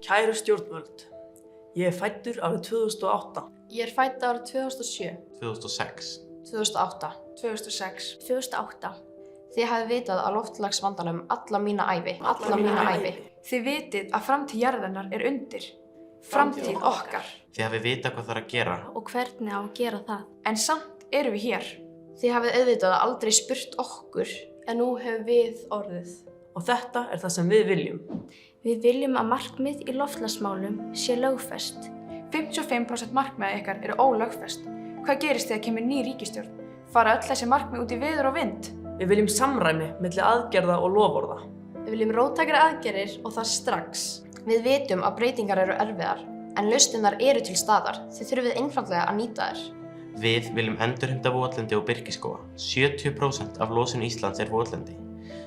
Kæru stjórnvöld, ég fæddur árið 2008. Ég fædd árið 2007. 2006. 2008. 2006. 2008. Þið hafið vitað á loftslagsvandanum alla mína ævi. Þið vitið að framtíð jarðarinnar undir. Framtíð okkar. Þið hafið vitað hvað þarf að gera. Og hvernig á að gera það. En samt erum við hér. Þið hafið auðvitað aldrei spurt okkur. En nú hefur við orðið. Og þetta það sem við viljum. Við viljum að markmið í loftslagsmálum sé lögfest. 55% markmiða ykkar ólögfest. Hvað gerist þegar kemur ný ríkisstjórn? Fara öll þessi markmið út í veður og vind? Við viljum samræmi milli aðgerða og loforða. Við viljum róttækar aðgerðir og það strax. Við vitum að breytingar erfiðar, en lausnirnar til staðar. Þið þurfið einfaldlega að nýta þær. Við viljum endurheimta votlendi og birkiskóga. 70% af losun Íslands votlendi.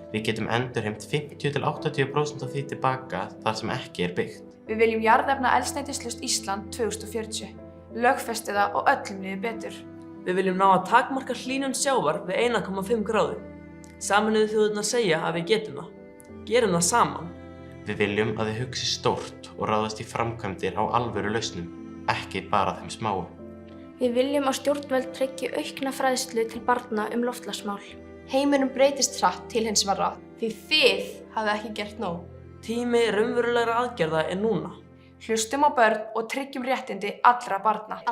Við getum endurheimt 50–80% af því tilbaka þar sem ekki byggt. Við viljum jarðefnaeldsneytislaust Ísland 2040. Lögfesti það og öllum líði betur. Við viljum ná að takmarka hlýnun sjávar við 1,5 gráðu. Sameinuðu þjóðirnar segja að við getum það. Gerum það saman. Við viljum að þið hugsi stórt og ráðast í framkvæmdir á alvöru lausnum, ekki bara þeim smáu. Við viljum að stjórnvöld tryggi aukna fræðslu til barna loftslagsmál. Heimurinn breytist hratt til hins verra, því þið hafið ekki gert nóg. Tími raunverulegra aðgerða núna. Hlustum á börn og tryggjum réttindi allra barna.